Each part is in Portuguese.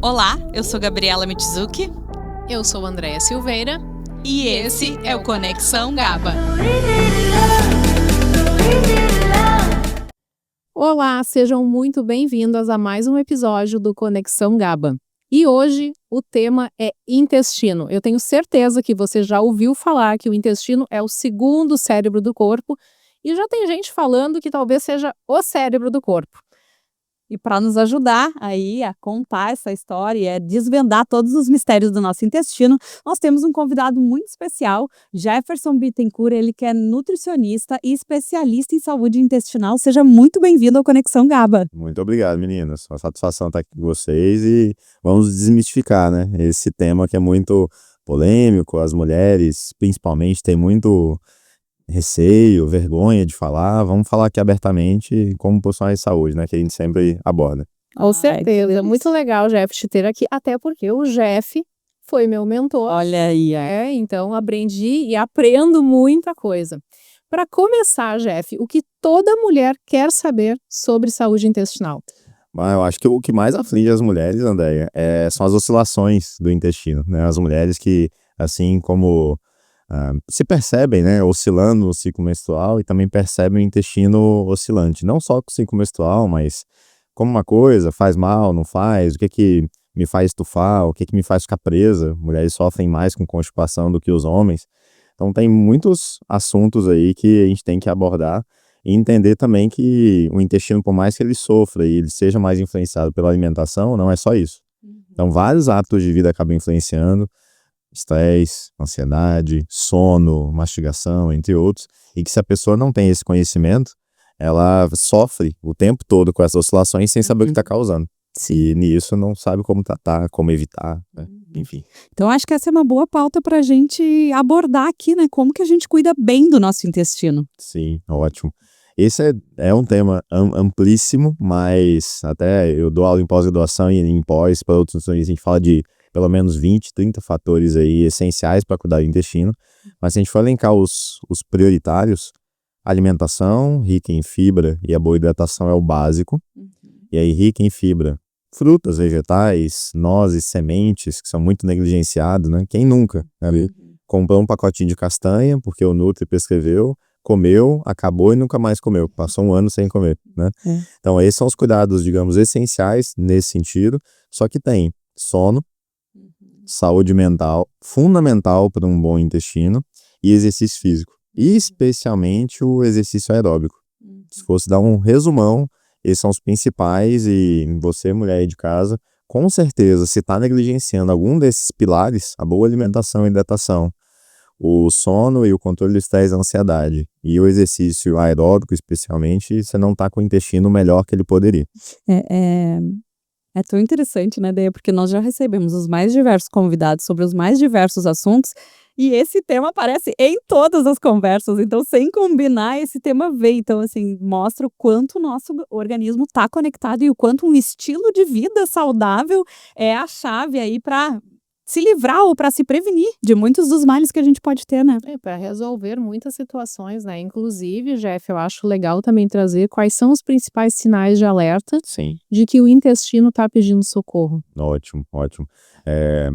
Olá, eu sou Gabriela Michizuki Eu sou Andréia Silveira e esse é o Conexão GABA. Olá, sejam muito bem-vindas a mais um episódio do Conexão GABA. E hoje o tema é intestino. Eu tenho certeza que você já ouviu falar que o intestino é o segundo cérebro do corpo e já tem gente falando que talvez seja o cérebro do corpo. E para nos ajudar aí a contar essa história e desvendar todos os mistérios do nosso intestino, nós temos um convidado muito especial, Jefferson Bittencourt, ele que é nutricionista e especialista em saúde intestinal. Seja muito bem-vindo ao Conexão GABA. Muito obrigado, meninas. Uma satisfação estar aqui com vocês e vamos desmistificar, né? Esse tema que é muito polêmico, as mulheres principalmente têm muito receio, vergonha de falar. Vamos falar aqui abertamente como profissionais de saúde, né? Que a gente sempre aborda. Com certeza. Muito legal, Jeff, te ter aqui, até porque o Jeff foi meu mentor. Olha aí. Então aprendi e aprendo muita coisa. Para começar, Jeff, o que toda mulher quer saber sobre saúde intestinal? Mas eu acho que o que mais aflige as mulheres, Andréia, são as oscilações do intestino, né? As mulheres que, assim como se percebem, né, oscilando no ciclo menstrual e também percebem o intestino oscilante. Não só com o ciclo menstrual, mas como uma coisa faz mal, não faz, o que me faz estufar, o que me faz ficar presa. Mulheres sofrem mais com constipação do que os homens. Então tem muitos assuntos aí que a gente tem que abordar e entender também que o intestino, por mais que ele sofra e ele seja mais influenciado pela alimentação, não é só isso. Então vários hábitos de vida acabam influenciando. Estresse, ansiedade, sono, mastigação, entre outros, e que se a pessoa não tem esse conhecimento, ela sofre o tempo todo com essas oscilações sem saber o que está causando. E nisso não sabe como tratar, como evitar, né? Enfim. Então acho que essa é uma boa pauta para a gente abordar aqui, né? Como que a gente cuida bem do nosso intestino. Sim, ótimo. Esse é um tema amplíssimo, mas até eu dou aula em pós-graduação e em pós para outros nutricionistas, a gente fala de pelo menos 20, 30 fatores aí essenciais para cuidar do intestino. Mas se a gente for elencar os prioritários, alimentação rica em fibra e a boa hidratação é o básico. E aí rica em fibra, frutas, vegetais, nozes, sementes, que são muito negligenciados, né? Quem nunca, né? Comprou um pacotinho de castanha porque o Nutri prescreveu, comeu, acabou e nunca mais comeu. Passou um ano sem comer, né? Então esses são os cuidados, digamos, essenciais nesse sentido. Só que tem sono, saúde mental, fundamental para um bom intestino, e exercício físico, e especialmente o exercício aeróbico. Se fosse dar um resumão, esses são os principais, e você, mulher aí de casa, com certeza, se está negligenciando algum desses pilares, a boa alimentação e hidratação, o sono e o controle do estresse e ansiedade, e o exercício aeróbico especialmente, você não está com o intestino melhor que ele poderia. É tão interessante, né, Deia? Porque nós já recebemos os mais diversos convidados sobre os mais diversos assuntos e esse tema aparece em todas as conversas. Então, sem combinar, esse tema veio. Então, assim, mostra o quanto o nosso organismo está conectado e o quanto um estilo de vida saudável é a chave aí para se livrar ou para se prevenir de muitos dos males que a gente pode ter, né? Para resolver muitas situações, né? Inclusive, Jeff, eu acho legal também trazer quais são os principais sinais de alerta Sim. de que o intestino está pedindo socorro. Ótimo, ótimo.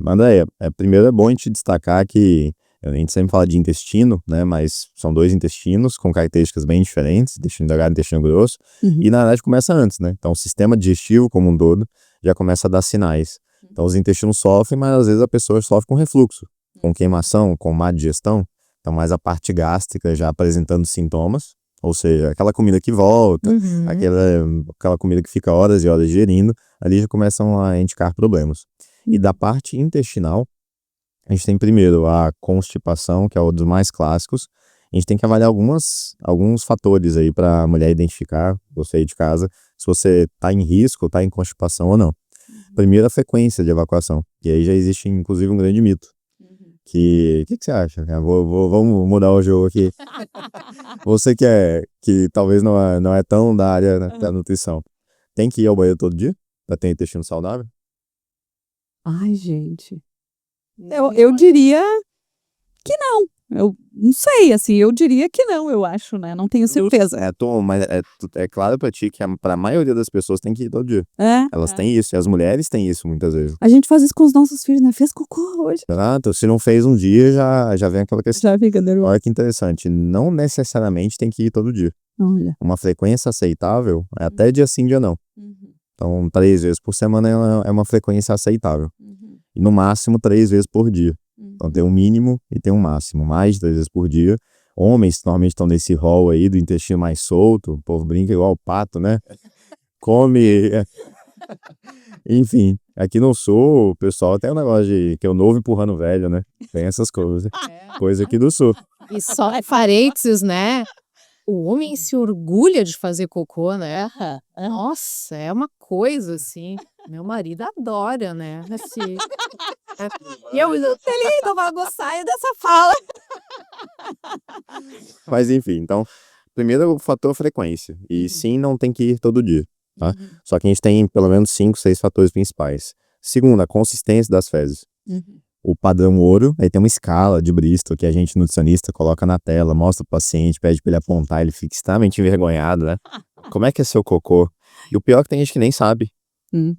Andréia, primeiro é bom a gente destacar que a gente sempre fala de intestino, né? Mas são dois intestinos com características bem diferentes, intestino delgado e intestino grosso, e na verdade começa antes, né? Então o sistema digestivo como um todo já começa a dar sinais. Então os intestinos sofrem, mas às vezes a pessoa sofre com refluxo, com queimação, com má digestão. Então mais a parte gástrica já apresentando sintomas, ou seja, aquela comida que volta, aquela comida que fica horas e horas digerindo, ali já começam a indicar problemas. E da parte intestinal, a gente tem primeiro a constipação, que é um dos mais clássicos. A gente tem que avaliar alguns fatores aí para a mulher identificar, você aí de casa, se você está em risco, está em constipação ou não. Primeiro, a frequência de evacuação. E aí já existe, inclusive, um grande mito. O que você acha? Vamos mudar o jogo aqui. Você que talvez não é tão da área, né, da nutrição. Tem que ir ao banheiro todo dia para ter intestino saudável? Ai, gente. Eu diria que não. Eu não sei, assim, eu diria que não, eu acho, né? Não tenho certeza. Mas é claro pra ti que pra maioria das pessoas tem que ir todo dia. Elas têm isso, e as mulheres têm isso muitas vezes. A gente faz isso com os nossos filhos, né? Fez cocô hoje. Exato, se não fez um dia, já vem aquela questão. Já fica nervoso. Olha que interessante, não necessariamente tem que ir todo dia. Olha. Uma frequência aceitável é até dia sim, dia não. Então, 3 vezes por semana é uma frequência aceitável. E no máximo 3 vezes por dia. Então tem um mínimo e tem um máximo. Mais de 3 vezes por dia. Homens normalmente estão nesse rol aí do intestino mais solto. O povo brinca igual o pato, né? Come. Enfim, aqui no sul, o pessoal tem um negócio de que é o novo empurrando o velho, né? Tem essas coisas. Coisa aqui do sul. E só parênteses, né? O homem se orgulha de fazer cocô, né? Nossa, é uma coisa assim. Meu marido adora, né? Assim. E eu lindo, vai gostar dessa fala. Mas enfim, então, primeiro o fator frequência. E sim, não tem que ir todo dia. Tá? Só que a gente tem pelo menos 5, 6 fatores principais. Segundo, a consistência das fezes. O padrão ouro, aí tem uma escala de Bristol que a gente, nutricionista, coloca na tela, mostra o paciente, pede pra ele apontar, ele fica extremamente envergonhado, né? Como é que é seu cocô? E o pior é que tem gente que nem sabe.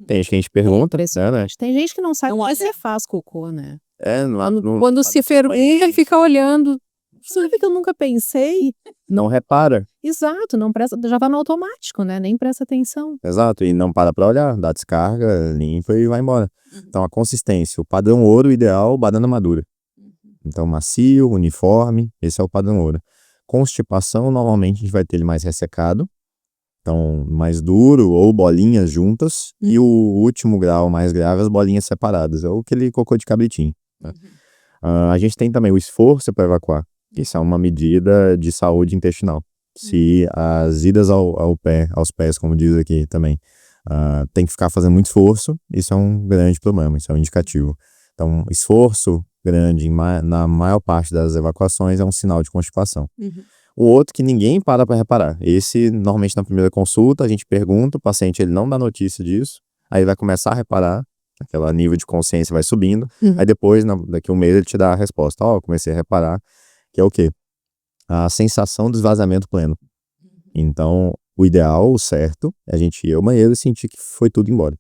Tem gente que a gente pergunta, né? Tem gente que não sabe como você faz cocô, né? Quando Quando se ferventa, fica olhando. Sabe que eu nunca pensei? não repara. Exato, não presta, já tá no automático, né? Nem presta atenção. Exato, e não para pra olhar, dá descarga, limpa e vai embora. Então a consistência, o padrão ouro ideal, banana madura. Então macio, uniforme, esse é o padrão ouro. Constipação, normalmente a gente vai ter ele mais ressecado, então mais duro ou bolinhas juntas. E o último grau mais grave, as bolinhas separadas, é aquele cocô de cabritinho. Né? A gente tem também o esforço para evacuar. Isso é uma medida de saúde intestinal. Se as idas aos pés, como diz aqui também, tem que ficar fazendo muito esforço, isso é um grande problema, isso é um indicativo. Então, esforço grande na maior parte das evacuações é um sinal de constipação. O outro que ninguém para reparar, esse normalmente na primeira consulta a gente pergunta, o paciente ele não dá notícia disso, aí ele vai começar a reparar, aquele nível de consciência vai subindo, aí depois, daqui a um mês ele te dá a resposta, comecei a reparar, que é o quê? A sensação do esvaziamento pleno. Então, o ideal, o certo, é a gente ir ao banheiro e sentir que foi tudo embora.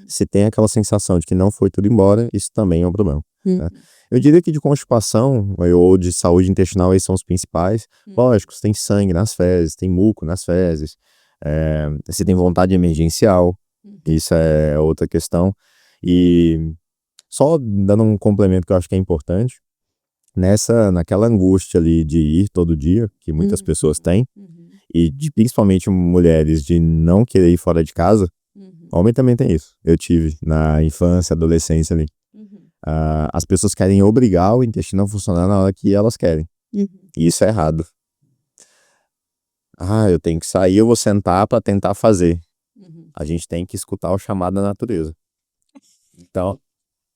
Se tem aquela sensação de que não foi tudo embora, isso também é um problema. Né? Eu diria que de constipação ou de saúde intestinal, esses são os principais. Lógico, se tem sangue nas fezes, tem muco nas fezes, se tem vontade emergencial, isso é outra questão. E só dando um complemento que eu acho que é importante, naquela angústia ali de ir todo dia, que muitas pessoas têm, e principalmente mulheres de não querer ir fora de casa, homem também tem isso. Eu tive na infância, adolescência ali. As pessoas querem obrigar o intestino a funcionar na hora que elas querem. E isso é errado. Eu tenho que sair, eu vou sentar para tentar fazer. A gente tem que escutar o chamado da natureza. Então,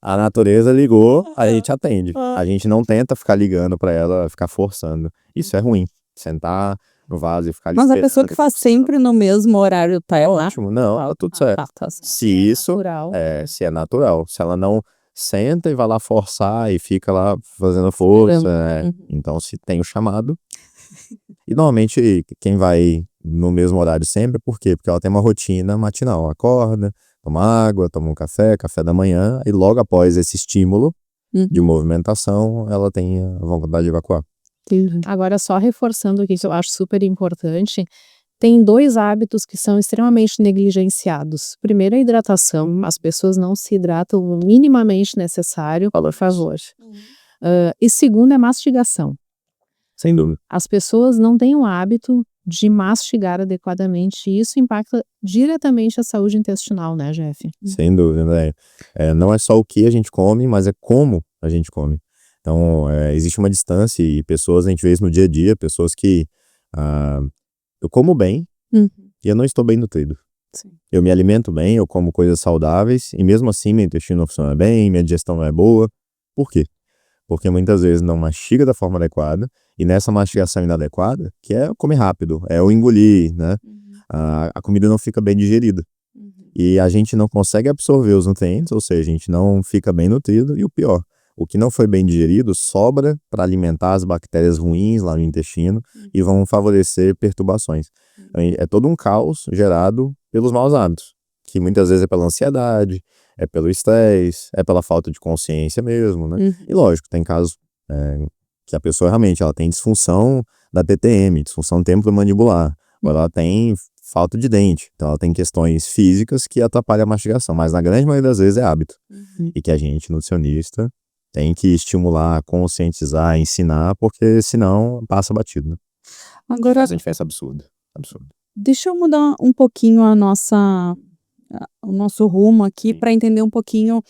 a natureza ligou, a gente atende. A gente não tenta ficar ligando para ela, ficar forçando. Isso é ruim. Sentar no vaso e ficar Mas a pessoa que faz sempre no mesmo horário tá lá? Ótimo, não, tá tudo certo. Se isso se é natural. Se ela não senta e vai lá forçar e fica lá fazendo força, então se tem o chamado. E normalmente quem vai no mesmo horário sempre, por quê? Porque ela tem uma rotina matinal, acorda, toma água, toma um café da manhã, e logo após esse estímulo de movimentação, ela tem a vontade de evacuar. Agora, só reforçando aqui, que eu acho super importante, tem 2 hábitos que são extremamente negligenciados. Primeiro, a hidratação. As pessoas não se hidratam o minimamente necessário, por favor. E segundo, é mastigação. Sem dúvida. As pessoas não têm o hábito de mastigar adequadamente, e isso impacta diretamente a saúde intestinal, né, Jeff? Sem dúvida, né? Não é só o que a gente come, mas é como a gente come. Então, existe uma distância e pessoas, a gente vê isso no dia a dia, pessoas que eu como bem e eu não estou bem nutrido. Sim. Eu me alimento bem, eu como coisas saudáveis e mesmo assim meu intestino não funciona bem, minha digestão não é boa. Por quê? Porque muitas vezes não mastiga da forma adequada, e nessa mastigação inadequada, que é comer rápido, é o engolir, né? A comida não fica bem digerida. E a gente não consegue absorver os nutrientes, ou seja, a gente não fica bem nutrido, e o pior, o que não foi bem digerido sobra para alimentar as bactérias ruins lá no intestino e vão favorecer perturbações. Então, é todo um caos gerado pelos maus hábitos, que muitas vezes é pela ansiedade, é pelo estresse, é pela falta de consciência mesmo, né? E lógico, tem casos que a pessoa realmente ela tem disfunção da TTM, disfunção temporomandibular, ou ela tem falta de dente, então ela tem questões físicas que atrapalham a mastigação, mas na grande maioria das vezes é hábito, e que a gente, nutricionista, tem que estimular, conscientizar, ensinar, porque senão passa batido, né? Agora, Faz uma diferença absurda. deixa eu mudar um pouquinho o nosso rumo aqui para entender um pouquinho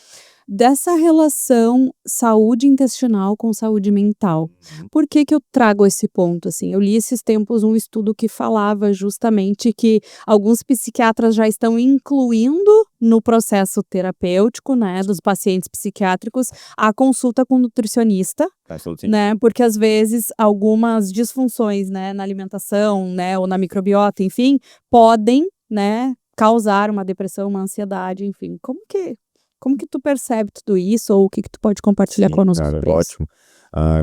dessa relação saúde intestinal com saúde mental. Por que que eu trago esse ponto, assim? Eu li esses tempos um estudo que falava justamente que alguns psiquiatras já estão incluindo no processo terapêutico, né, dos pacientes psiquiátricos, a consulta com nutricionista, né, porque às vezes algumas disfunções, né, na alimentação, né, ou na microbiota, enfim, podem, né, causar uma depressão, uma ansiedade, enfim. Como que tu percebe tudo isso, ou o que tu pode compartilhar conosco Cara, sobre isso? ótimo.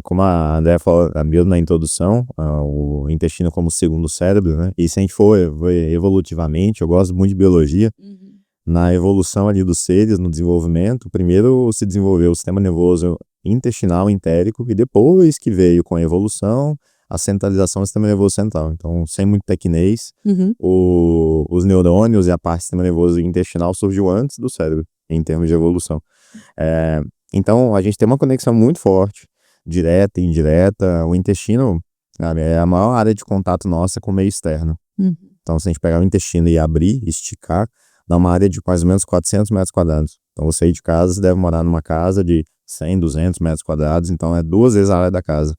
Como a André falou mesmo na introdução, o intestino como segundo cérebro, né? E se a gente for evolutivamente, eu gosto muito de biologia, na evolução ali dos seres, no desenvolvimento, primeiro se desenvolveu o sistema nervoso intestinal entérico, e depois que veio com a evolução, a centralização do sistema nervoso central. Então, sem muito tecnês, os neurônios e a parte do sistema nervoso intestinal surgiu antes do cérebro, em termos de evolução. Então, a gente tem uma conexão muito forte, direta e indireta. O intestino, sabe, é a maior área de contato nossa com o meio externo. Então, se a gente pegar o intestino e abrir, esticar, dá uma área de mais ou menos 400 metros quadrados. Então, você aí de casa, você deve morar numa casa de 100, 200 metros quadrados, então é 2 vezes a área da casa.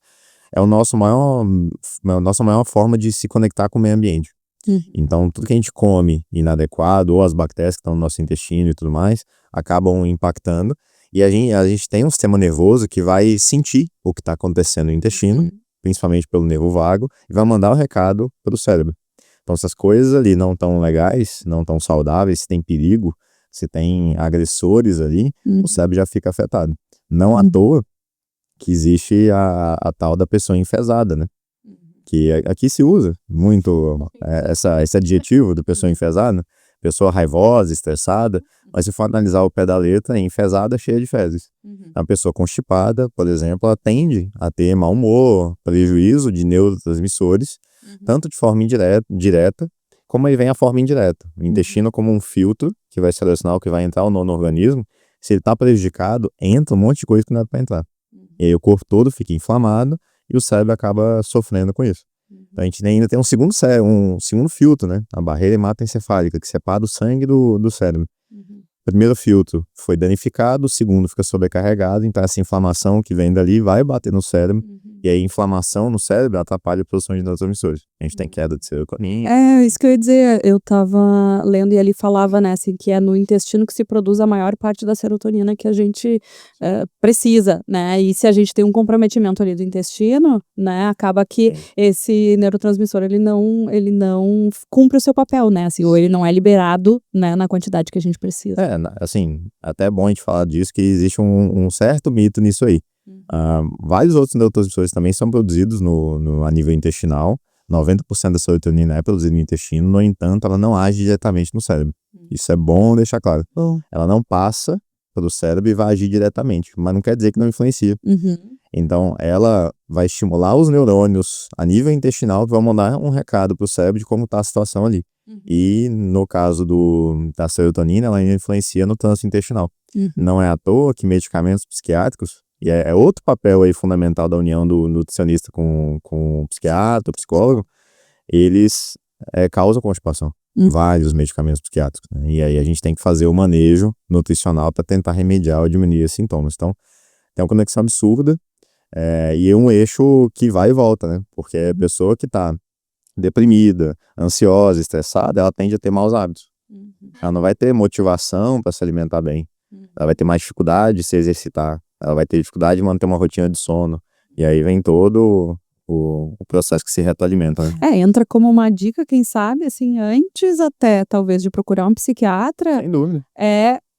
É a nossa maior forma de se conectar com o meio ambiente. Então, tudo que a gente come inadequado, ou as bactérias que estão no nosso intestino e tudo mais, acabam impactando. E a gente tem um sistema nervoso que vai sentir o que está acontecendo no intestino, principalmente pelo nervo vago, e vai mandar o recado para o cérebro. Então, se as coisas ali não estão legais, não estão saudáveis, se tem perigo, se tem agressores ali, o cérebro já fica afetado. Não à toa que existe a tal da pessoa enfesada, né? Que aqui se usa muito esse adjetivo da pessoa enfesada, pessoa raivosa, estressada, mas se for analisar o pé da letra, enfesada cheia de fezes. A pessoa constipada, por exemplo, ela tende a ter mau humor, prejuízo de neurotransmissores, tanto de forma direta, como aí vem a forma indireta. O intestino como um filtro que vai selecionar o que vai entrar ou não no organismo. Se ele está prejudicado, entra um monte de coisa que não é para entrar. E aí o corpo todo fica inflamado e o cérebro acaba sofrendo com isso. Então a gente ainda tem um segundo filtro, né? A barreira hematoencefálica, que separa o sangue do cérebro. O primeiro filtro foi danificado, o segundo fica sobrecarregado, então essa inflamação que vem dali vai bater no cérebro, e aí a inflamação no cérebro atrapalha a produção de neurotransmissores. A gente tem queda de serotonina. Isso que eu ia dizer, eu tava lendo e ele falava, né, assim, que é no intestino que se produz a maior parte da serotonina que a gente precisa, né, e se a gente tem um comprometimento ali do intestino, né, acaba que esse neurotransmissor, ele não cumpre o seu papel, né, assim, ou ele não é liberado, né, na quantidade que a gente precisa. Assim, até é bom a gente falar disso, que existe um certo mito nisso aí. Vários outros neurotransmissores também são produzidos a nível intestinal. 90% da serotonina é produzida no intestino, no entanto, ela não age diretamente no cérebro. Isso é bom deixar claro. Ela não passa pelo cérebro e vai agir diretamente, mas não quer dizer que não influencia. Então, ela vai estimular os neurônios a nível intestinal, que vão mandar um recado para o cérebro de como está a situação ali. E no caso da serotonina, ela ainda influencia no trânsito intestinal. Não é à toa que medicamentos psiquiátricos, e é outro papel aí fundamental da união do nutricionista com o psiquiatra, o psicólogo, eles causam constipação. Vários medicamentos psiquiátricos, né? E aí a gente tem que fazer o manejo nutricional para tentar remediar ou diminuir os sintomas. Então, tem uma conexão absurda e um eixo que vai e volta, né? Porque a pessoa que está deprimida, ansiosa, estressada, ela tende a ter maus hábitos. Ela não vai ter motivação para se alimentar bem. Ela vai ter mais dificuldade de se exercitar. Ela vai ter dificuldade de manter uma rotina de sono. E aí vem todo o processo que se retroalimenta, né? Entra como uma dica, quem sabe, assim, antes até, talvez, de procurar um psiquiatra, Sem dúvida.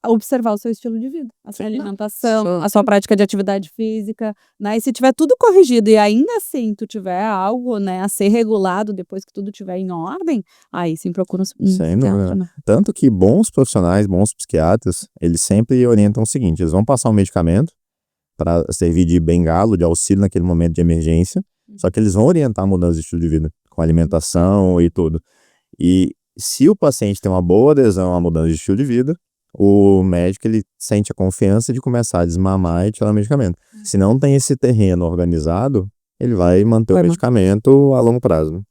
observar o seu estilo de vida, a sua alimentação, a sua prática de atividade física, né? E se tiver tudo corrigido e ainda assim tu tiver algo, né, a ser regulado depois que tudo estiver em ordem, aí sim procura um Sem psiquiatra, dúvida. né? Tanto que bons profissionais, bons psiquiatras, eles sempre orientam o seguinte: eles vão passar um medicamento para servir de bengalo, de auxílio naquele momento de emergência, só que eles vão orientar a mudança de estilo de vida, com alimentação e tudo. E se o paciente tem uma boa adesão à mudança de estilo de vida, o médico ele sente a confiança de começar a desmamar e tirar o medicamento. Se não tem esse terreno organizado, ele vai manter o medicamento a longo prazo, né?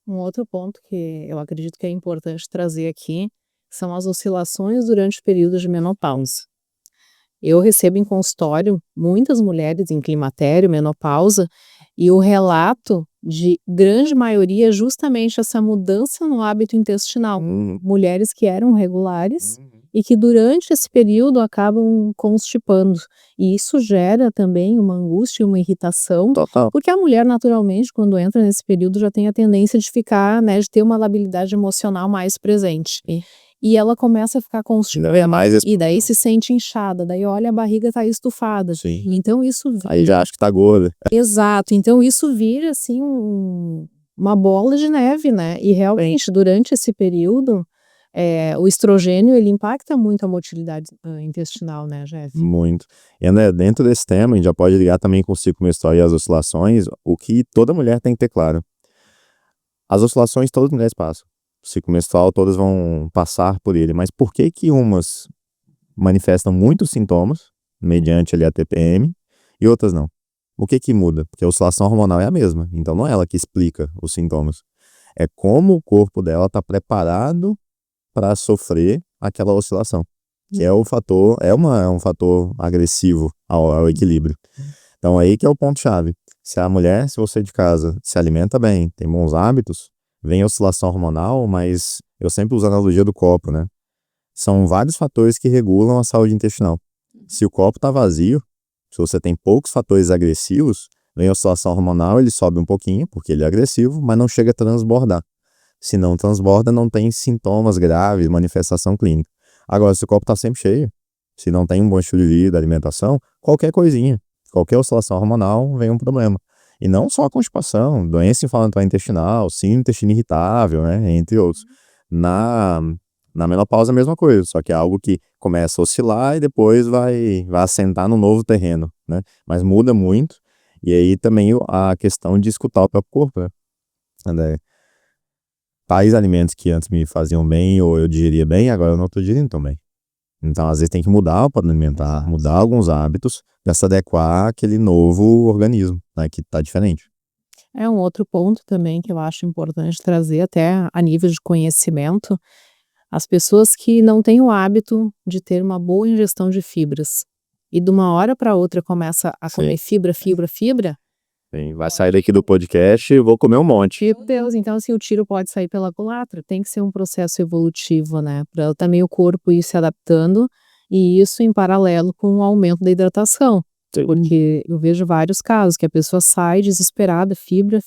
Um outro ponto que eu acredito que é importante trazer aqui são as oscilações durante o período de menopausa. Eu recebo em consultório muitas mulheres em climatério, menopausa, e o relato de grande maioria é justamente essa mudança no hábito intestinal. Mulheres que eram regulares e que durante esse período acabam constipando. E isso gera também uma angústia e uma irritação, Total. porque a mulher naturalmente, quando entra nesse período, já tem a tendência de ficar, né, de ter uma labilidade emocional mais presente. E ela começa a ficar constipada. E daí se sente inchada, daí olha a barriga tá estufada. Sim. Então isso... Aí já acho que tá gorda. Exato, então isso vira assim uma bola de neve, né? E realmente durante esse período, o estrogênio ele impacta muito a motilidade intestinal, né, Jeff? Muito. E né, dentro desse tema, a gente já pode ligar também com o ciclo menstrual e as oscilações, o que toda mulher tem que ter claro. As oscilações todas as mulheres passam. O ciclo menstrual, todas vão passar por ele. Mas por que que umas manifestam muitos sintomas, mediante ali a TPM, e outras não? O que que muda? Porque a oscilação hormonal é a mesma. Então não é ela que explica os sintomas. É como o corpo dela está preparado para sofrer aquela oscilação. Que é o fator, é um fator agressivo ao equilíbrio. Então aí que é o ponto-chave. Se a mulher, se você de casa se alimenta bem, tem bons hábitos, vem a oscilação hormonal, mas eu sempre uso a analogia do copo, né? São vários fatores que regulam a saúde intestinal. Se o copo está vazio, se você tem poucos fatores agressivos, vem a oscilação hormonal, ele sobe um pouquinho, porque ele é agressivo, mas não chega a transbordar. Se não transborda, não tem sintomas graves, manifestação clínica. Agora, se o copo está sempre cheio, se não tem um bom estilo de vida, alimentação, qualquer coisinha, qualquer oscilação hormonal, vem um problema. E não só a constipação, doença inflamatória intestinal, síndrome do intestino irritável, né, entre outros. Na menopausa é a mesma coisa, só que é algo que começa a oscilar e depois vai assentar no novo terreno, né? Mas muda muito. E aí também a questão de escutar o próprio corpo, né? Tais alimentos que antes me faziam bem ou eu digeria bem, agora eu não estou digerindo tão bem. Então, às vezes tem que mudar o padrão alimentar, mudar alguns hábitos para se adequar àquele novo organismo, né, que está diferente. É um outro ponto também que eu acho importante trazer até a nível de conhecimento, as pessoas que não têm o hábito de ter uma boa ingestão de fibras e de uma hora para outra começa a comer fibra, Sim, vai sair daqui do podcast e vou comer um monte. Meu Deus, então assim, o tiro pode sair pela culatra, tem que ser um processo evolutivo, né, para também o corpo ir se adaptando e isso em paralelo com o aumento da hidratação. Porque eu vejo vários casos que a pessoa sai desesperada, fibra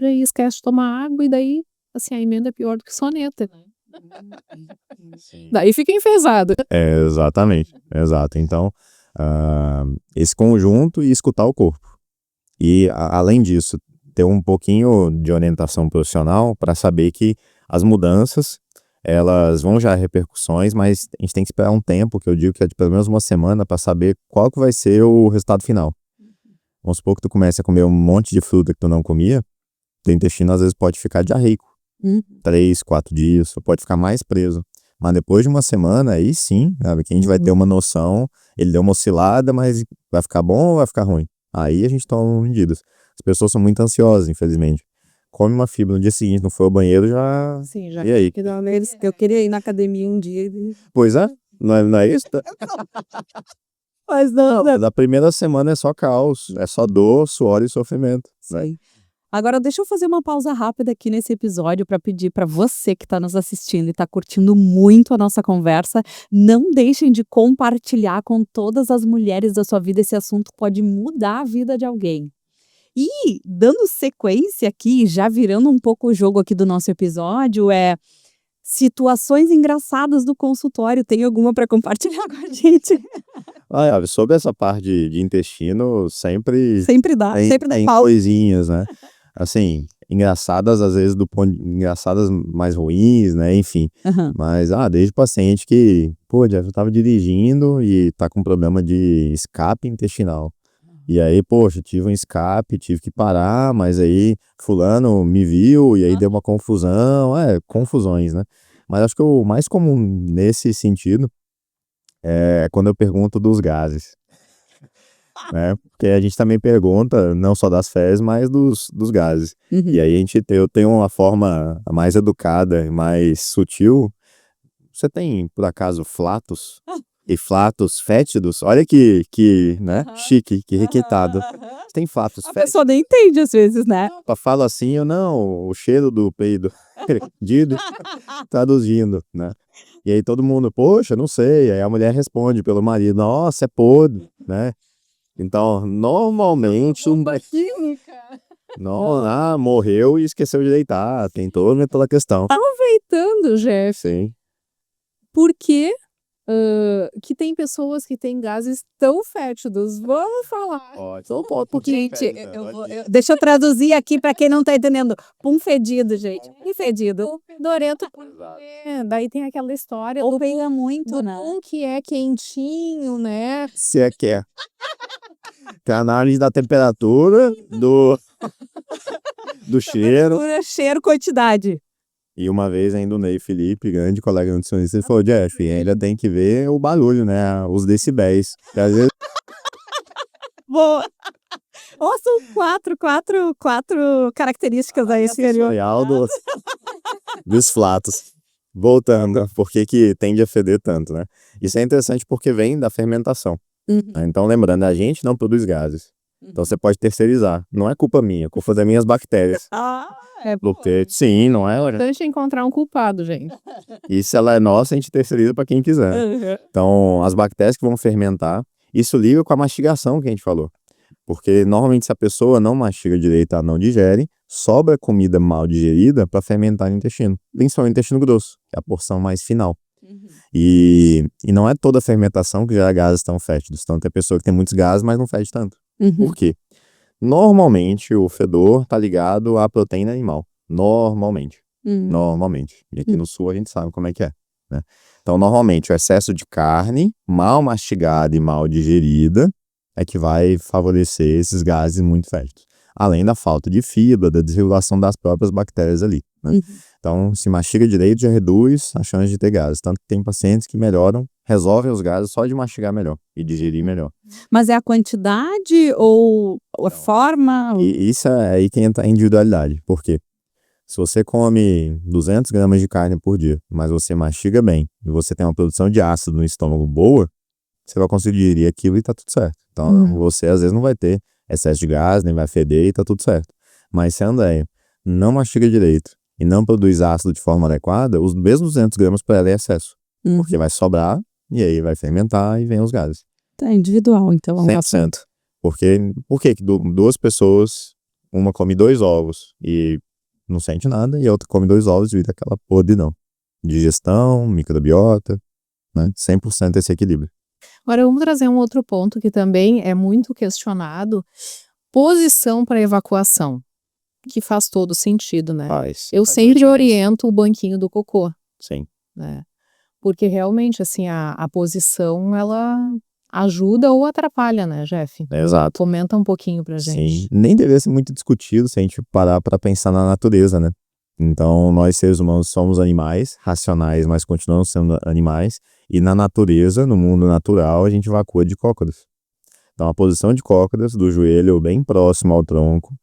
e esquece de tomar água e daí, assim, a emenda é pior do que soneta, né? Daí fica enfesado. Exatamente, exato. Então, esse conjunto e escutar o corpo. E, além disso, ter um pouquinho de orientação profissional para saber que as mudanças, elas vão gerar repercussões, mas a gente tem que esperar um tempo, que eu digo que é de pelo menos uma semana, para saber qual que vai ser o resultado final. Vamos supor que tu comece a comer um monte de fruta que tu não comia, teu intestino às vezes pode ficar diarreico. 3, 4 dias, pode ficar mais preso. Mas depois de uma semana, aí sim, sabe, que a gente vai ter uma noção, ele deu uma oscilada, mas vai ficar bom ou vai ficar ruim? Aí a gente toma medidas. As pessoas são muito ansiosas, infelizmente. Come uma fibra no dia seguinte, não foi ao banheiro, já... Sim, já. E aí? Eu queria ir na academia um dia. Pois é, não é isso? Mas não. Da primeira semana é só caos, é só dor, suor e sofrimento. Né? Agora, deixa eu fazer uma pausa rápida aqui nesse episódio para pedir para você que está nos assistindo e está curtindo muito a nossa conversa, não deixem de compartilhar com todas as mulheres da sua vida. Esse assunto pode mudar a vida de alguém. E, dando sequência aqui, já virando um pouco o jogo aqui do nosso episódio, situações engraçadas do consultório. Tem alguma para compartilhar com a gente? Olha, sobre essa parte de intestino, sempre Sempre dá tem pau. coisinhas, né? Assim, engraçadas às vezes engraçadas mais ruins, né? Enfim. Aham. Mas, desde paciente que, pô, Jeff, eu tava dirigindo e tá com problema de escape intestinal. E aí, poxa, tive um escape, tive que parar, mas aí fulano me viu e aí deu uma confusão, confusões, né? Mas acho que o mais comum nesse sentido é quando eu pergunto dos gases, né? Porque a gente também pergunta não só das fezes, mas dos gases. Uhum. E aí eu tenho uma forma mais educada e mais sutil. Você tem, por acaso, flatos? E flatos fétidos? Olha que né? Chique, que requintado. Você tem flatos A fétidos? pessoa nem entende às vezes, né? Eu falo assim, eu não, o cheiro do peido. Fedido, traduzindo, né? E aí todo mundo, poxa, não sei. Aí a mulher responde pelo marido, nossa, é podre, né? Então, normalmente, não, morreu e esqueceu de deitar. Tem toda aquela questão. Aproveitando, Jeff, Sim. por que que tem pessoas que têm gases tão fétidos? Vamos falar. Só pode, Gente, deixa eu traduzir aqui para quem não tá entendendo. Pum fedido, gente. Pum fedido. Fedorento, daí tem aquela história Ou do pega muito, né? pum que é quentinho, né? se é que é. Tem a análise da temperatura, do cheiro. Temperatura, cheiro, quantidade. E uma vez ainda o Ney Felipe, grande colega nutricionista, ele falou, Jeff, ainda tem que ver o barulho, né? Os decibéis. Porque às vezes Boa. Ó, são quatro características aí exterior. real dos flatos. Voltando, por que tende a feder tanto, né? Isso é interessante porque vem da fermentação. Né? Então, lembrando, a gente não produz gases. Então, você pode terceirizar. Não é culpa minha, é culpa das minhas bactérias. Porque, sim, não é? Importante encontrar um culpado, gente. E se ela é nossa, a gente terceiriza para quem quiser. Então, as bactérias que vão fermentar, isso liga com a mastigação que a gente falou. Porque, normalmente, se a pessoa não mastiga direito, ela não digere, sobra comida mal digerida para fermentar no intestino. Principalmente no intestino grosso, que é a porção mais final. E não é toda fermentação que gera gases tão fétidos. Então, tem pessoa que tem muitos gases, mas não fede tanto. Por quê? Normalmente, o fedor tá ligado à proteína animal. Normalmente. E aqui no sul a gente sabe como é que é, né? Então, normalmente, o excesso de carne, mal mastigada e mal digerida, é que vai favorecer esses gases muito fétidos. Além da falta de fibra, da desregulação das próprias bactérias ali, né? Então, se mastiga direito, já reduz a chance de ter gases. Tanto que tem pacientes que resolvem os gases só de mastigar melhor e digerir melhor. Mas é a quantidade ou a forma? E isso é aí que entra a individualidade. Por quê? Se você come 200 gramas de carne por dia, mas você mastiga bem e você tem uma produção de ácido no estômago boa, você vai conseguir digerir aquilo e tá tudo certo. Então, você às vezes não vai ter excesso de gás, nem vai feder e tá tudo certo. Mas se a Andréia não mastiga direito e não produz ácido de forma adequada, os mesmos 200 gramas para ela é excesso. Porque vai sobrar e aí vai fermentar e vem os gases. Tá individual, então. 100%. Por que duas pessoas, uma come 2 ovos e não sente nada, e a outra come 2 ovos e vira aquela podridão? Digestão, microbiota, né? 100% esse equilíbrio. Agora vamos trazer um outro ponto que também é muito questionado. Posição para evacuação, que faz todo sentido, né? Eu sempre oriento o banquinho do cocô. Sim. Né? Porque realmente, assim, a posição, ela ajuda ou atrapalha, né, Jeff? Exato. Comenta um pouquinho pra gente. Sim. Nem deveria ser muito discutido se a gente parar para pensar na natureza, né? Então, nós seres humanos somos animais, racionais, mas continuamos sendo animais. E na natureza, no mundo natural, a gente evacua de cócoras. Então, a posição de cócoras, do joelho bem próximo ao tronco,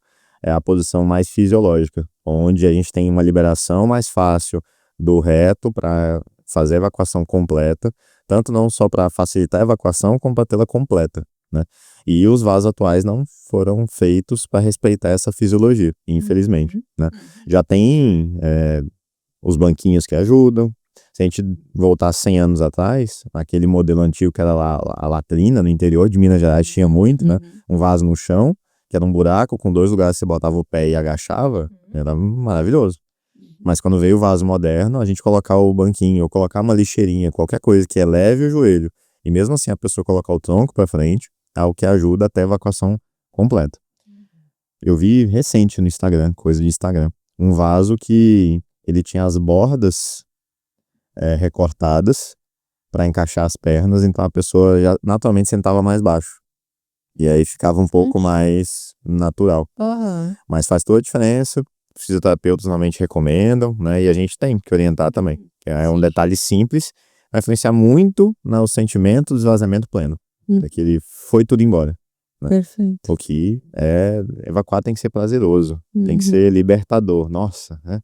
é a posição mais fisiológica, onde a gente tem uma liberação mais fácil do reto para fazer a evacuação completa, tanto não só para facilitar a evacuação, como para tê-la completa, né? E os vasos atuais não foram feitos para respeitar essa fisiologia, infelizmente, né? Já tem os banquinhos que ajudam. Se a gente voltar 100 anos atrás, aquele modelo antigo que era lá, a latrina no interior de Minas Gerais tinha muito, né? Um vaso no chão, que era um buraco com 2 lugares que você botava o pé e agachava, era maravilhoso. Mas quando veio o vaso moderno, a gente colocar o banquinho, ou colocar uma lixeirinha, qualquer coisa que eleve o joelho, e mesmo assim a pessoa colocar o tronco para frente, é o que ajuda até a evacuação completa. Eu vi recente no Instagram, coisa de Instagram, um vaso que ele tinha as bordas recortadas para encaixar as pernas, então a pessoa já naturalmente sentava mais baixo. E aí ficava um pouco mais natural. Mas faz toda a diferença. Os fisioterapeutas normalmente recomendam, né? E a gente tem que orientar também. Que é um detalhe simples, vai influenciar muito no sentimento do esvaziamento pleno. Que ele foi tudo embora. Né? Perfeito. O que evacuar tem que ser prazeroso, tem que ser libertador. Nossa, né?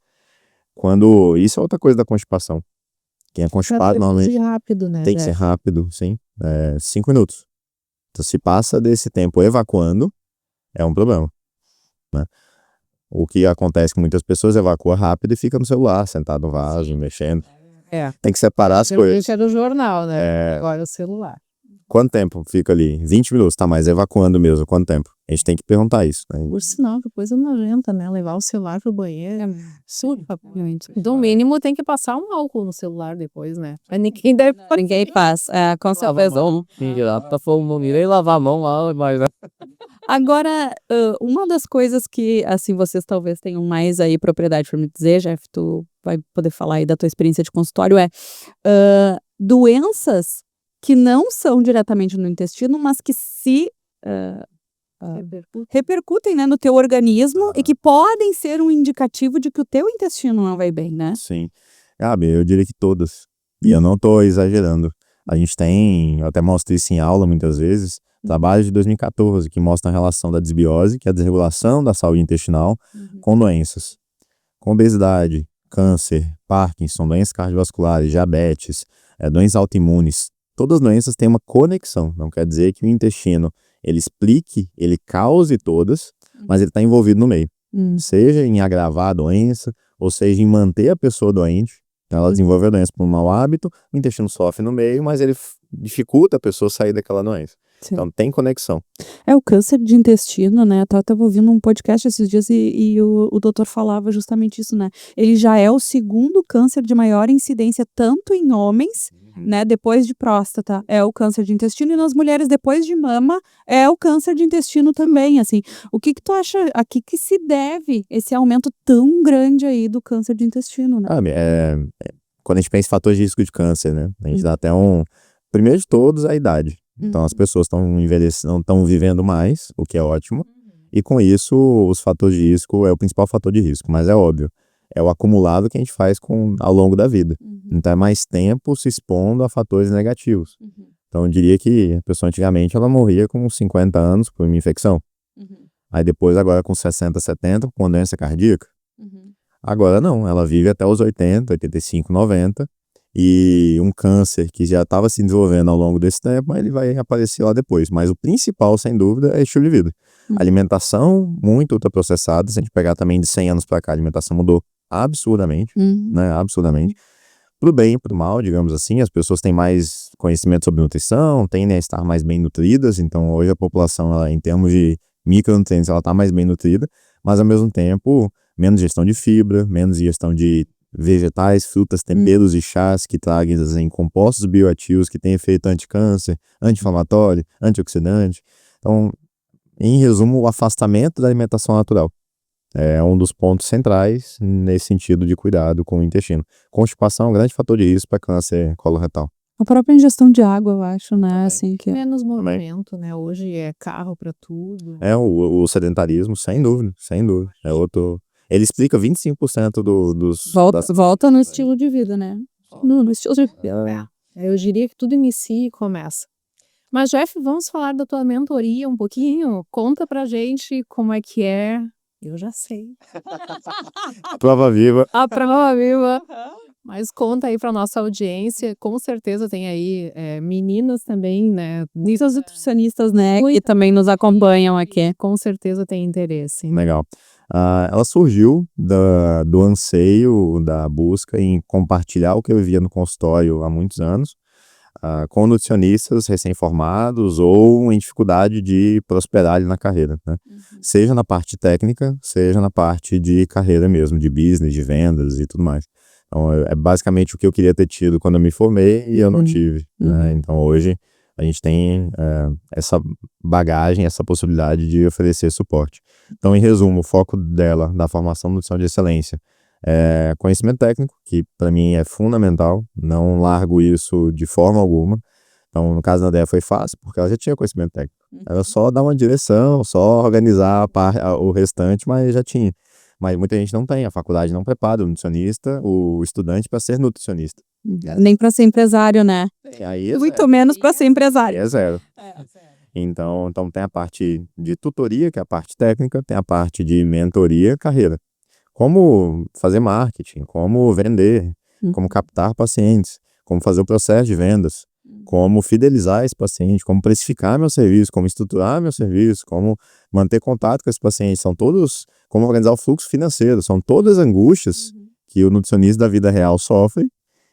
Isso é outra coisa da constipação. Quem é constipado normalmente rápido, né? tem que ser rápido, sim. 5 minutos. Então, se passa desse tempo evacuando, é um problema. Né? O que acontece com muitas pessoas, evacua rápido e fica no celular, sentado no vaso, mexendo. Tem que separar as coisas. Isso é do jornal, né? Agora é o celular. Quanto tempo fica ali? 20 minutos, tá, mas evacuando mesmo, quanto tempo? A gente tem que perguntar isso. Né? Por sinal, que coisa nojenta, né? Levar o celular pro banheiro. Do mínimo tem que passar um álcool no celular depois, né? Mas Ninguém faz. Com certeza. Não irei lavar a mão lá, mas... Agora, uma das coisas que, assim, vocês talvez tenham mais aí propriedade para me dizer, Jeff, tu vai poder falar aí da tua experiência de consultório, doenças que não são diretamente no intestino, mas que se repercutem, né, no teu organismo e que podem ser um indicativo de que o teu intestino não vai bem, né? Sim. Gabi, eu diria que todas. E eu não estou exagerando. A gente tem, eu até mostro isso em aula muitas vezes, trabalhos de 2014 que mostram a relação da desbiose, que é a desregulação da saúde intestinal, com doenças. Com obesidade, câncer, Parkinson, doenças cardiovasculares, diabetes, doenças autoimunes. Todas as doenças têm uma conexão. Não quer dizer que o intestino ele explique, ele cause todas, mas ele está envolvido no meio. Seja em agravar a doença, ou seja em manter a pessoa doente. Então ela desenvolve a doença por um mau hábito, o intestino sofre no meio, mas ele dificulta a pessoa sair daquela doença. Sim. Então tem conexão. O câncer de intestino, né? Eu estava ouvindo um podcast esses dias e o doutor falava justamente isso, né? Ele já é o segundo câncer de maior incidência, tanto em homens, né? Depois de próstata, é o câncer de intestino, e nas mulheres, depois de mama, é o câncer de intestino também, assim. O que tu acha, a que se deve esse aumento tão grande aí do câncer de intestino, né? Quando a gente pensa em fatores de risco de câncer, né? A gente dá até primeiro de todos, a idade. Então as pessoas estão envelhecendo, estão vivendo mais, o que é ótimo. E com isso, os fatores de risco é o principal fator de risco. Mas é óbvio, é o acumulado que a gente faz ao longo da vida. Então é mais tempo se expondo a fatores negativos. Então eu diria que a pessoa antigamente ela morria com 50 anos por uma infecção. Aí depois agora com 60, 70 com doença cardíaca. Agora não, ela vive até os 80, 85, 90. E um câncer que já estava se desenvolvendo ao longo desse tempo, ele vai aparecer lá depois. Mas o principal, sem dúvida, é estilo de vida. Alimentação muito ultraprocessada. Se a gente pegar também de 100 anos para cá, a alimentação mudou absurdamente, né? Absurdamente. Pro bem e pro mal, digamos assim. As pessoas têm mais conhecimento sobre nutrição, tendem a estar mais bem nutridas. Então, hoje a população, ela, em termos de micronutrientes, ela está mais bem nutrida. Mas, ao mesmo tempo, menos ingestão de fibra, menos ingestão de vegetais, frutas, temperos e chás que trazem compostos bioativos que têm efeito anticâncer, anti-inflamatório, antioxidante. Então, em resumo, o afastamento da alimentação natural é um dos pontos centrais nesse sentido de cuidado com o intestino. Constipação é um grande fator de risco para câncer coloretal. A própria ingestão de água, eu acho, né? Assim, que... Menos movimento, né? Hoje é carro para tudo. O sedentarismo, sem dúvida, sem dúvida. É outro... Ele explica 25% dos... Volta no estilo de vida, né? No estilo de vida. Eu diria que tudo inicia e começa. Mas, Jeff, vamos falar da tua mentoria um pouquinho? Conta pra gente como é que é. Eu já sei. A prova viva. A prova viva. Mas conta aí pra nossa audiência. Com certeza tem aí meninas também, né? Muitas nutricionistas, né? Que também nos acompanham aqui. Com certeza tem interesse. Legal. Ela surgiu do anseio, da busca em compartilhar o que eu vivia no consultório há muitos anos, com nutricionistas recém-formados ou em dificuldade de prosperar ali na carreira, né? Seja na parte técnica, seja na parte de carreira mesmo, de business, de vendas e tudo mais. Então, é basicamente o que eu queria ter tido quando eu me formei e eu não tive, né? Então, hoje, a gente tem essa bagagem, essa possibilidade de oferecer suporte. Então, em resumo, o foco da formação de nutrição de excelência é conhecimento técnico, que para mim é fundamental, não largo isso de forma alguma. Então, no caso da Déia foi fácil, porque ela já tinha conhecimento técnico. Era só dar uma direção, só organizar o restante, mas já tinha. Mas muita gente não tem, a faculdade não prepara o nutricionista, o estudante para ser nutricionista. Nem para ser empresário, né? Aí é Muito menos para ser Aí empresário. é zero. Então tem a parte de tutoria, que é a parte técnica, tem a parte de mentoria, carreira. Como fazer marketing, como vender, como captar pacientes, como fazer o processo de vendas, como fidelizar esse paciente, como precificar meu serviço, como estruturar meu serviço, como manter contato com esse paciente, são todos, como organizar o fluxo financeiro, são todas angústias que o nutricionista da vida real sofre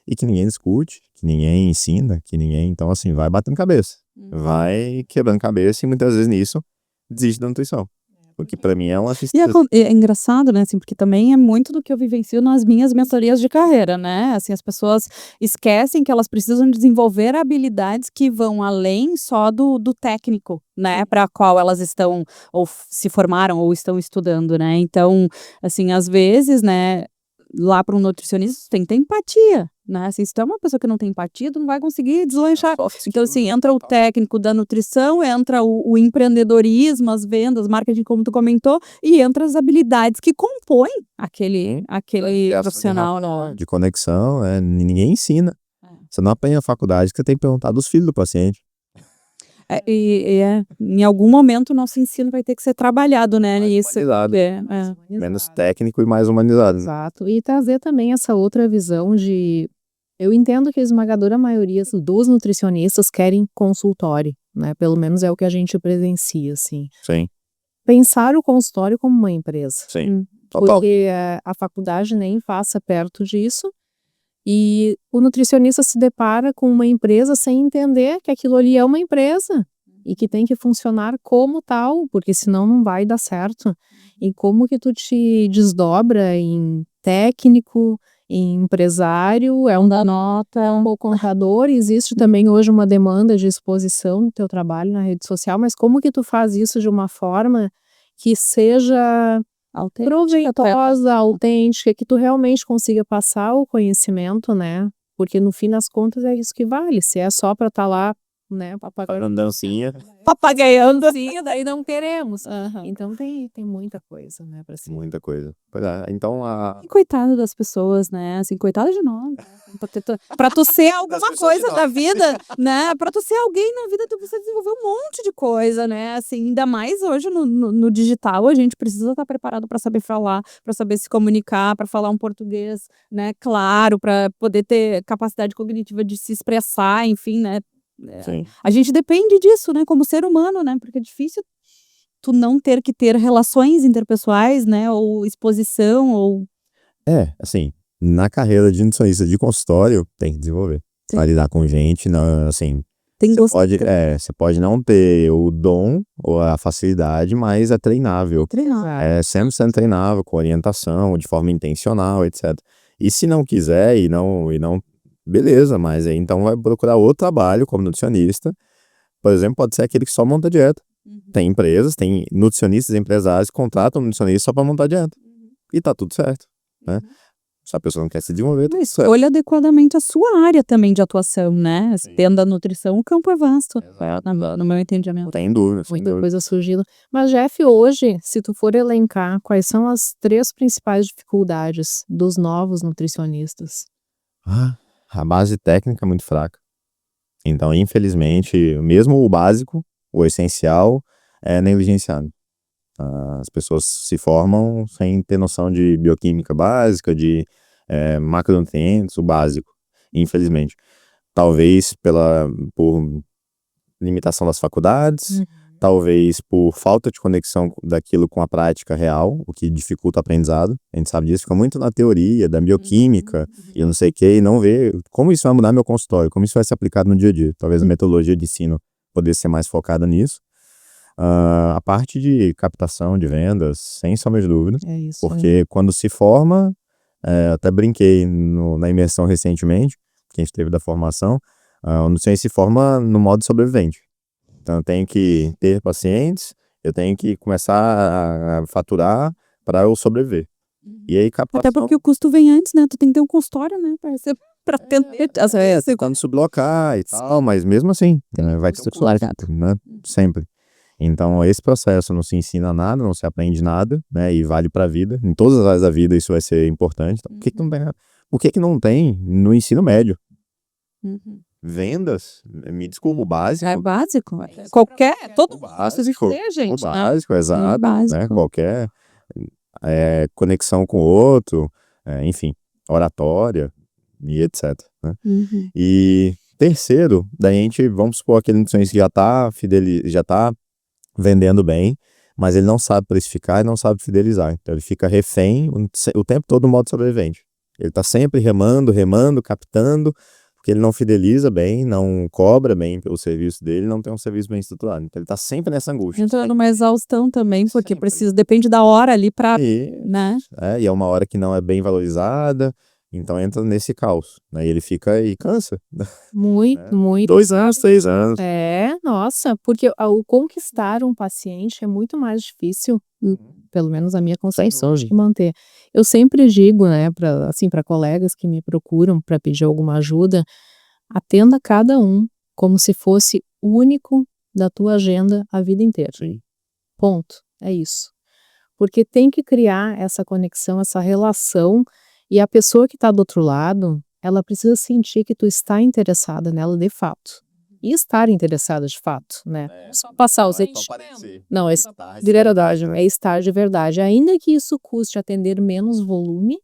e que ninguém discute, que ninguém ensina, que ninguém, então assim, vai batendo cabeça, vai quebrando cabeça e muitas vezes nisso desiste da nutrição. Porque pra mim é uma tristeza. E é engraçado, né, assim, porque também é muito do que eu vivencio nas minhas mentorias de carreira, né, assim, as pessoas esquecem que elas precisam desenvolver habilidades que vão além só do técnico, né, para qual elas estão, ou se formaram, ou estão estudando, né, então, assim, às vezes, né, lá para um nutricionista tem que ter empatia, né, assim, se tu é uma pessoa que não tem empatia, tu não vai conseguir deslanchar. Então, assim, entra o técnico da nutrição, entra o empreendedorismo, as vendas, marketing, como tu comentou, e entra as habilidades que compõem aquele profissional. De conexão, ninguém ensina. Você não aprende na faculdade que você tem que perguntar dos filhos do paciente. Em algum momento o nosso ensino vai ter que ser trabalhado, né, Mais nisso. humanizado. Menos técnico e mais humanizado. Exato. E trazer também essa outra visão de... Eu entendo que a esmagadora maioria dos nutricionistas querem consultório, né? Pelo menos é o que a gente presencia, assim. Sim, Pensar o consultório como uma empresa. sim. Total. Porque a faculdade nem passa perto disso. E o nutricionista se depara com uma empresa sem entender que aquilo ali é uma empresa e que tem que funcionar como tal, porque senão não vai dar certo. E como que tu te desdobra em técnico, em empresário, é um da nota, é um contador, existe também hoje uma demanda de exposição do teu trabalho na rede social, mas como que tu faz isso de uma forma que seja proveitosa, autêntica, que tu realmente consiga passar o conhecimento, né? Porque no fim das contas é isso que vale. Se é só para estar lá, né, Dancinha. papagaiando assim, daí não queremos. Então tem muita coisa, né, para ser. Muita coisa. Pois é, então E coitado das pessoas, né, assim, coitado de nós, né? Pra tu ser alguma coisa da vida, né, pra tu ser alguém na vida, tu precisa desenvolver um monte de coisa, né, assim, ainda mais hoje no digital, a gente precisa estar preparado para saber falar, para saber se comunicar, para falar um português, né, claro, para poder ter capacidade cognitiva de se expressar, enfim, né. Sim. A gente depende disso, né, como ser humano, né, porque é difícil tu não ter que ter relações interpessoais, né, ou exposição, ou... Assim, na carreira de nutricionista de consultório, tem que desenvolver. Sim. Pra lidar com gente, não, assim, Tem você pode não ter o dom ou a facilidade, mas é treinável. treinar. É sempre sendo treinável, com orientação, de forma intencional, etc. E se não quiser e não, beleza, mas aí então vai procurar outro trabalho como nutricionista. Por exemplo, pode ser aquele que só monta dieta. Tem empresas, tem nutricionistas empresários que contratam nutricionista só para montar dieta. E tá tudo certo, né? Se a pessoa não quer se desenvolver, tá tudo certo. Escolha adequadamente a sua área também de atuação, né? Dentro da nutrição, o campo é vasto, no meu entendimento. Tem dúvida, sem Muita dúvida. coisa surgindo. Mas, Jeff, hoje, se tu for elencar quais são as 3 principais dificuldades dos novos nutricionistas? A base técnica é muito fraca. Então, infelizmente, mesmo o básico, o essencial, é negligenciado. As pessoas se formam sem ter noção de bioquímica básica, de macronutrientes, o básico, infelizmente. Talvez por limitação das faculdades, talvez por falta de conexão daquilo com a prática real, o que dificulta o aprendizado. A gente sabe disso, fica muito na teoria da bioquímica e eu não sei o que, e não vê como isso vai mudar meu consultório, como isso vai ser aplicado no dia a dia. Talvez a metodologia de ensino poderia ser mais focada nisso. A parte de captação de vendas, sem sombra de dúvida, É isso. porque quando se forma, até brinquei na imersão recentemente, que a gente teve da formação, o nutricionista se forma no modo sobrevivente. Então eu tenho que ter pacientes, eu tenho que começar a faturar para eu sobreviver. E aí captação... Até porque o custo vem antes, né? Tu tem que ter um consultório, né? Pra tentar... Quando sublocar e tal, mas mesmo assim, vai ter um custo, né? Sempre. Então esse processo não se ensina nada, não se aprende nada, né? E vale para a vida. Em todas as áreas da vida isso vai ser importante. Então, por que não tem no ensino médio? Vendas, me desculpa, o básico. É básico. Qualquer... Todo mundo básico, gente. o básico, exato. Básico. Né? Qualquer conexão com o outro, enfim, oratória e etc. Né? E terceiro, daí a gente, vamos supor, aquele nutricionista que já tá vendendo bem, mas ele não sabe precificar e não sabe fidelizar. Então ele fica refém o tempo todo no modo sobrevivente. Ele tá sempre remando, captando, porque ele não fideliza bem, não cobra bem pelo serviço dele, não tem um serviço bem estruturado. Então ele tá sempre nessa angústia. Entra numa exaustão também, porque depende da hora ali pra... né? E é uma hora que não é bem valorizada, então entra nesse caos, né? E ele fica e cansa. Muito, muito. 2 anos, 3 anos. Nossa, porque o conquistar um paciente é muito mais difícil, pelo menos a minha concepção de manter. Eu sempre digo, né, para colegas que me procuram para pedir alguma ajuda, atenda cada um como se fosse único da tua agenda a vida inteira. Sim. Ponto. É isso. Porque tem que criar essa conexão, essa relação, e a pessoa que está do outro lado, ela precisa sentir que tu está interessada nela de fato. E estar interessada de fato, né? Só passar os... Não, é de verdade, é estar de verdade. Ainda que isso custe atender menos volume,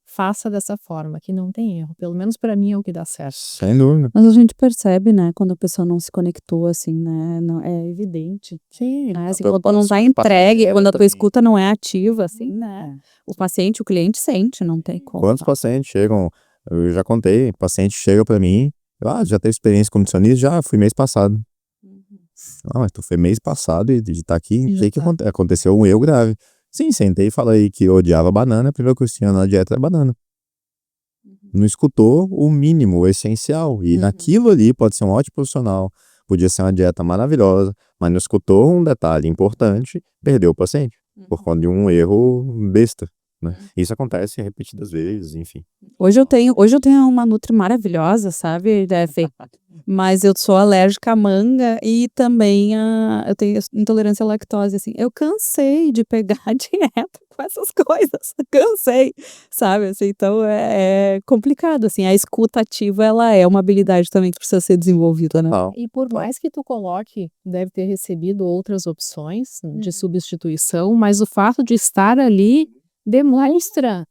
faça dessa forma, que não tem erro. Pelo menos para mim é o que dá certo. Sem dúvida. Mas a gente percebe, né, quando a pessoa não se conectou, assim, né, não, é evidente. Sim. Né, assim, quando não tá entregue, quando a tua escuta não é ativa, assim, né, o paciente, o cliente sente, não tem como. Quantos pacientes chegam, eu já contei, paciente chega para mim, já teve experiência com nutricionista? Já, fui mês passado. Mas tu foi mês passado e de estar aqui, o que aconteceu um erro grave. Sim, sentei e falei que eu odiava banana, a primeira coisa que tinha na dieta era banana. Não escutou o mínimo, o essencial. E naquilo ali pode ser um ótimo profissional, podia ser uma dieta maravilhosa, mas não escutou um detalhe importante, perdeu o paciente, por conta de um erro besta. Né? Isso acontece repetidas vezes, enfim. Hoje eu tenho uma nutri maravilhosa, sabe, Fê? Mas eu sou alérgica à manga e também eu tenho intolerância à lactose, assim. Eu cansei de pegar dieta com essas coisas, cansei, sabe, assim, então é complicado, assim, a escuta ativa, ela é uma habilidade também que precisa ser desenvolvida, né? E por mais que tu coloque, deve ter recebido outras opções de substituição, mas o fato de estar ali demonstra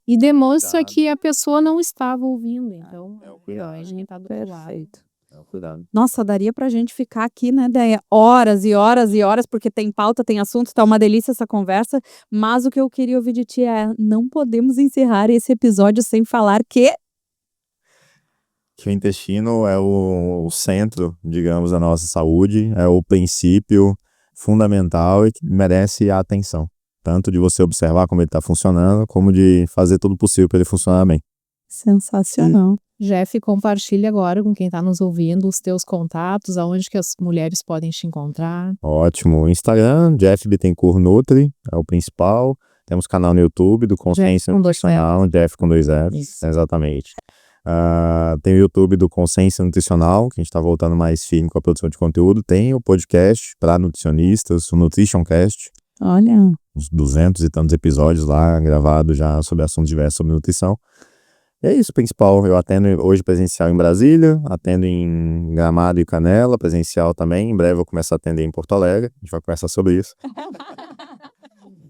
que a pessoa não estava ouvindo, então a gente tá do outro lado. Nossa, daria pra gente ficar aqui, né, Deia, horas e horas e horas, porque tem pauta, tem assunto, tá uma delícia essa conversa, mas o que eu queria ouvir de ti não podemos encerrar esse episódio sem falar que o intestino é o centro, digamos, da nossa saúde, é o princípio fundamental e que merece a atenção. Tanto de você observar como ele está funcionando, como de fazer tudo possível para ele funcionar bem. Sensacional. Jeff, compartilha agora com quem está nos ouvindo os teus contatos, aonde que as mulheres podem te encontrar. Ótimo. Instagram, Jeff Bittencourt Nutri, é o principal. Temos canal no YouTube do Consciência Nutricional, Jeff com 2 Fs, exatamente. Tem o YouTube do Consciência Nutricional, que a gente está voltando mais firme com a produção de conteúdo. Tem o podcast para nutricionistas, o NutritionCast. Olha. Uns 200 e tantos episódios lá, gravados já sobre assuntos diversos sobre nutrição. E é isso, principal. Eu atendo hoje presencial em Brasília, atendo em Gramado e Canela, presencial também. Em breve eu vou começar a atender em Porto Alegre. A gente vai conversar sobre isso.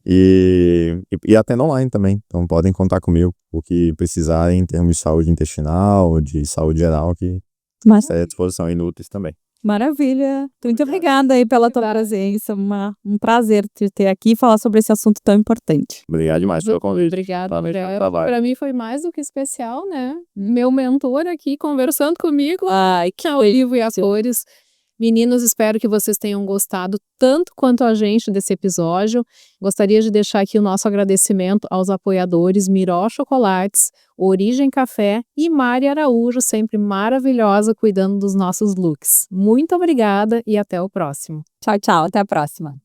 E atendo online também. Então podem contar comigo o que precisarem em termos de saúde intestinal, de saúde geral, que está à disposição. E Nutris também. Maravilha. Muito obrigada aí pela tua presença. Um prazer te ter aqui e falar sobre esse assunto tão importante. Obrigado demais pelo convite. Obrigada. Bye. Para mim foi mais do que especial, né? Meu mentor aqui conversando comigo. Ai, que Ao vivo e a cores. Meninos, espero que vocês tenham gostado tanto quanto a gente desse episódio. Gostaria de deixar aqui o nosso agradecimento aos apoiadores Miró Chocolates, Origem Café e Mari Araújo, sempre maravilhosa cuidando dos nossos looks. Muito obrigada e até o próximo. Tchau, tchau. Até a próxima.